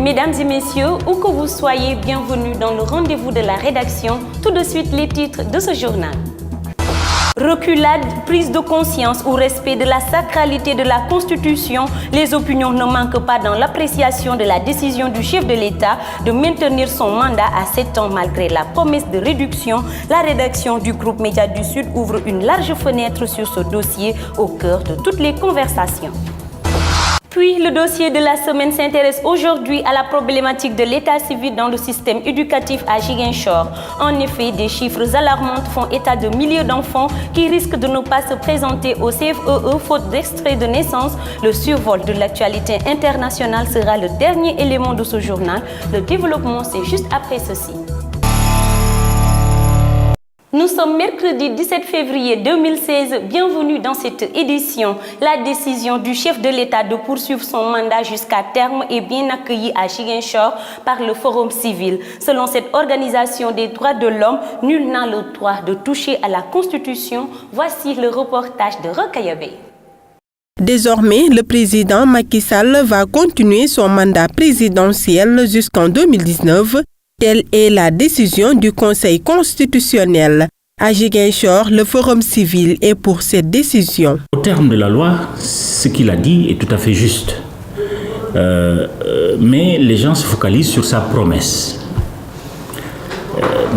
Mesdames et messieurs, où que vous soyez, bienvenue dans le rendez-vous de la rédaction. Tout de suite, les titres de ce journal. Reculade, prise de conscience ou respect de la sacralité de la Constitution, les opinions ne manquent pas dans l'appréciation de la décision du chef de l'État de maintenir son mandat à 7 ans malgré la promesse de réduction. La rédaction du groupe Médias du Sud ouvre une large fenêtre sur ce dossier au cœur de toutes les conversations. Puis, le dossier de la semaine s'intéresse aujourd'hui à la problématique de l'état civil dans le système éducatif à Ziguinchor. En effet, des chiffres alarmants font état de milliers d'enfants qui risquent de ne pas se présenter au CFEE faute d'extrait de naissance. Le survol de l'actualité internationale sera le dernier élément de ce journal. Le développement, c'est juste après ceci. Nous sommes mercredi 17 février 2016. Bienvenue dans cette édition. La décision du chef de l'État de poursuivre son mandat jusqu'à terme est bien accueillie à Ziguinchor par le Forum civil. Selon cette organisation des droits de l'homme, nul n'a le droit de toucher à la Constitution. Voici le reportage de Rokhaya. Désormais, le président Macky Sall va continuer son mandat présidentiel jusqu'en 2019. Telle est la décision du Conseil constitutionnel. À Ziguinchor, le Forum civil est pour cette décision. Au terme de la loi, ce qu'il a dit est tout à fait juste. Mais les gens se focalisent sur sa promesse.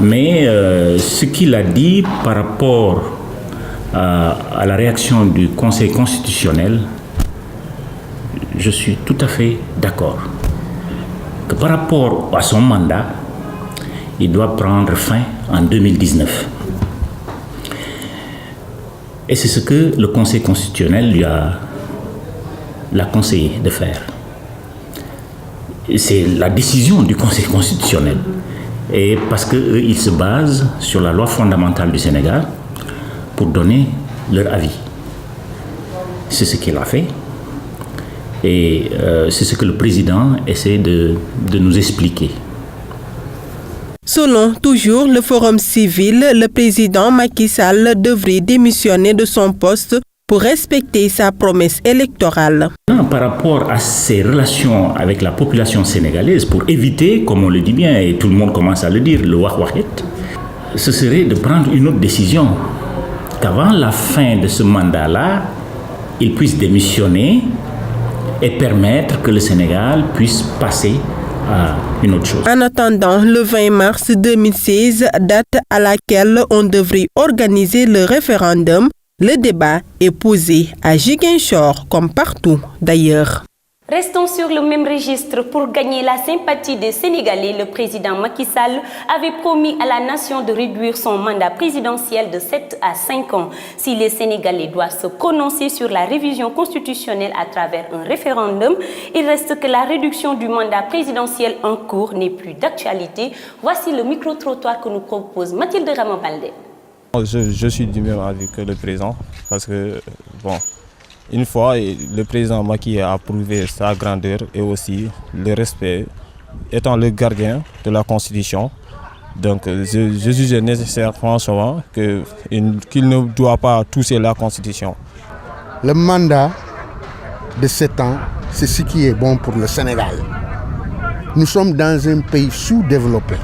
Mais ce qu'il a dit par rapport à la réaction du Conseil constitutionnel, je suis tout à fait d'accord. Que par rapport à son mandat, il doit prendre fin en 2019. Et c'est ce que le Conseil constitutionnel l'a conseillé de faire. C'est la décision du Conseil constitutionnel. Et parce qu'ils se basent sur la loi fondamentale du Sénégal pour donner leur avis. C'est ce qu'il a fait. Et c'est ce que le président essaie de nous expliquer. Selon toujours le Forum civil, le président Macky Sall devrait démissionner de son poste pour respecter sa promesse électorale. Par rapport à ses relations avec la population sénégalaise, pour éviter, comme on le dit bien, et tout le monde commence à le dire, le wah-wahet, ce serait de prendre une autre décision. Qu'avant la fin de ce mandat-là, il puisse démissionner et permettre que le Sénégal puisse passer à une autre chose. En attendant le 20 mars 2016, date à laquelle on devrait organiser le référendum, le débat est posé à Ziguinchor comme partout d'ailleurs. Restons sur le même registre. Pour gagner la sympathie des Sénégalais, le président Macky Sall avait promis à la nation de réduire son mandat présidentiel de 7 à 5 ans. Si les Sénégalais doivent se prononcer sur la révision constitutionnelle à travers un référendum, il reste que la réduction du mandat présidentiel en cours n'est plus d'actualité. Voici le micro-trottoir que nous propose Mathilde Ramabalde. Je suis du même avis que le président parce que, une fois, le président Macky a prouvé sa grandeur et aussi le respect, étant le gardien de la Constitution. Donc, je juge nécessaire, franchement, qu'il ne doit pas toucher la Constitution. Le mandat de 7 ans, c'est ce qui est bon pour le Sénégal. Nous sommes dans un pays sous-développé.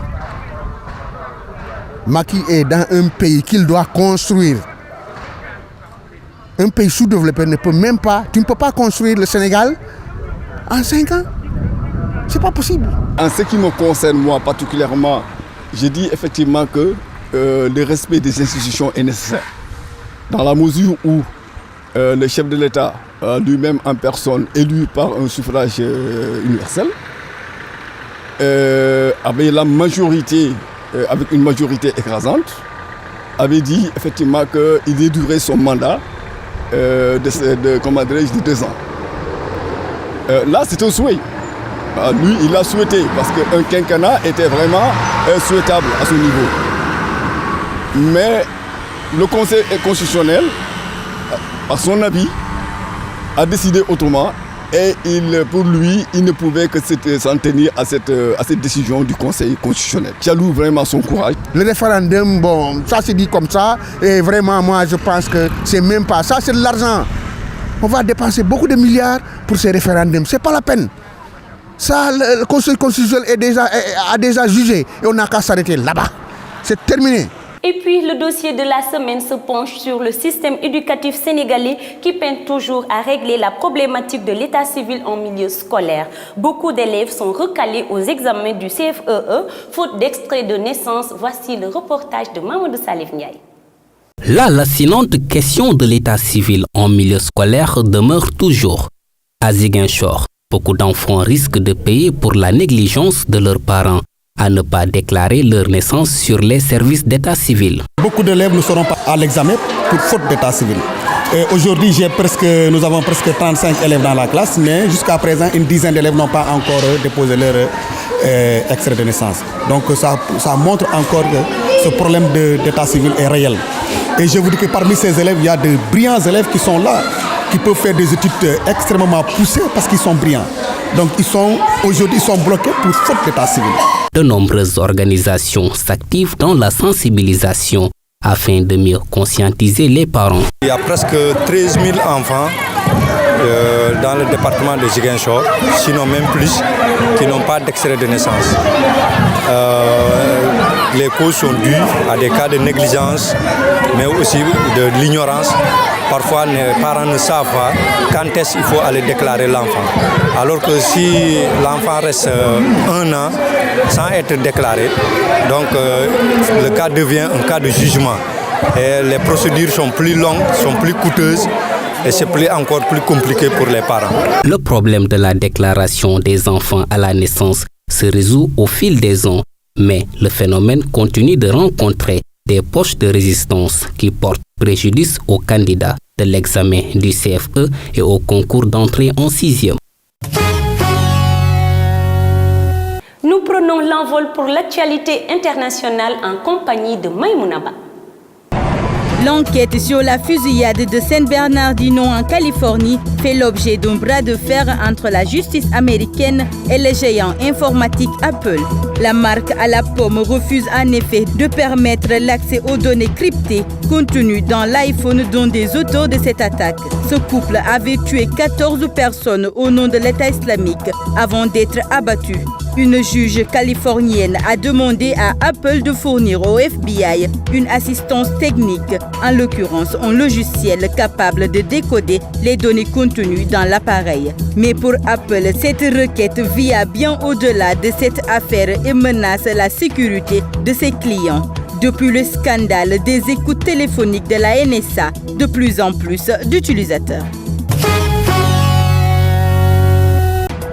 Macky est dans un pays qu'il doit construire. Un pays sous-développé ne peut même pas, tu ne peux pas construire le Sénégal en 5 ans. C'est pas possible. En ce qui me concerne, moi particulièrement, je dis effectivement que le respect des institutions est nécessaire. Dans la mesure où le chef de l'État, lui-même en personne, élu par un suffrage universel, avec une majorité écrasante, avait dit effectivement qu'il réduirait son mandat de 2 ans. Là, c'est un souhait. Lui, il l'a souhaité parce qu'un quinquennat était vraiment souhaitable à ce niveau. Mais le Conseil constitutionnel, à son avis, a décidé autrement et pour lui, il ne pouvait que s'en tenir à cette décision du Conseil constitutionnel. J'alloue vraiment son courage. Le référendum, ça se dit comme ça, et vraiment, moi, je pense que c'est même pas ça, c'est de l'argent. On va dépenser beaucoup de milliards pour ces référendums, c'est pas la peine. Ça, le Conseil constitutionnel a déjà jugé et on n'a qu'à s'arrêter là-bas. C'est terminé. Et puis, le dossier de la semaine se penche sur le système éducatif sénégalais qui peine toujours à régler la problématique de l'état civil en milieu scolaire. Beaucoup d'élèves sont recalés aux examens du CFEE, faute d'extrait de naissance. Voici le reportage de Mamadou Salif Ndiaye. La lancinante question de l'état civil en milieu scolaire demeure toujours. À Ziguinchor, beaucoup d'enfants risquent de payer pour la négligence de leurs parents à ne pas déclarer leur naissance sur les services d'état civil. Beaucoup d'élèves ne seront pas à l'examen pour faute d'état civil. Aujourd'hui, nous avons presque 35 élèves dans la classe, mais jusqu'à présent, une dizaine d'élèves n'ont pas encore déposé leur extrait de naissance. Donc ça montre encore que ce problème d'état civil est réel. Et je vous dis que parmi ces élèves, il y a de brillants élèves qui sont là, qui peuvent faire des études extrêmement poussées parce qu'ils sont brillants. Donc aujourd'hui, ils sont bloqués pour faute d'état civil. De nombreuses organisations s'activent dans la sensibilisation afin de mieux conscientiser les parents. Il y a presque 13 000 enfants dans le département de Ziguinchor, sinon même plus, qui n'ont pas d'extrait de naissance. Les causes sont dues à des cas de négligence, mais aussi de l'ignorance. Parfois, les parents ne savent pas quand est-ce qu'il faut aller déclarer l'enfant. Alors que si l'enfant reste 1 an sans être déclaré, donc le cas devient un cas de jugement. Et les procédures sont plus longues, sont plus coûteuses et c'est encore plus compliqué pour les parents. Le problème de la déclaration des enfants à la naissance se résout au fil des ans, mais le phénomène continue de rencontrer des poches de résistance qui portent préjudice aux candidats de l'examen du CFE et au concours d'entrée en 6e. Nous prenons l'envol pour l'actualité internationale en compagnie de Maïmounaba. L'enquête sur la fusillade de San Bernardino en Californie fait l'objet d'un bras de fer entre la justice américaine et le géant informatique Apple. La marque à la pomme refuse en effet de permettre l'accès aux données cryptées contenues dans l'iPhone dont des auteurs de cette attaque. Ce couple avait tué 14 personnes au nom de l'État islamique avant d'être abattu. Une juge californienne a demandé à Apple de fournir au FBI une assistance technique, en l'occurrence un logiciel capable de décoder les données contenues dans l'appareil. Mais pour Apple, cette requête va bien au-delà de cette affaire et menace la sécurité de ses clients. Depuis le scandale des écoutes téléphoniques de la NSA, de plus en plus d'utilisateurs.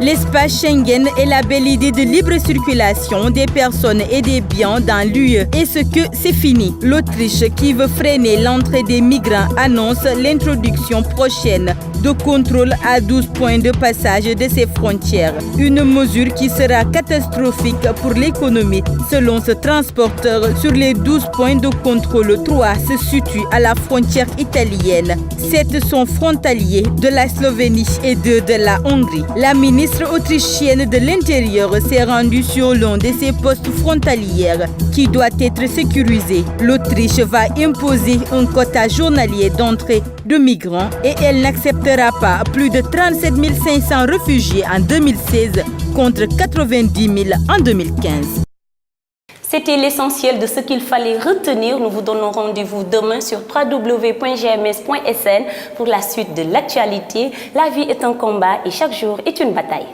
L'espace Schengen est la belle idée de libre circulation des personnes et des biens dans l'UE. Et ce que c'est fini. L'Autriche, qui veut freiner l'entrée des migrants, annonce l'introduction prochaine de contrôle à 12 points de passage de ses frontières. Une mesure qui sera catastrophique pour l'économie. Selon ce transporteur, sur les 12 points de contrôle, 3 se situent à la frontière italienne. 7 sont frontaliers de la Slovénie et 2 de la Hongrie. La ministre autrichienne de l'Intérieur s'est rendue sur l'un de ces postes frontalières qui doit être sécurisé. L'Autriche va imposer un quota journalier d'entrée de migrants et elle n'acceptera pas plus de 37 500 réfugiés en 2016 contre 90 000 en 2015. C'était l'essentiel de ce qu'il fallait retenir. Nous vous donnons rendez-vous demain sur www.gms.sn pour la suite de l'actualité. La vie est un combat et chaque jour est une bataille.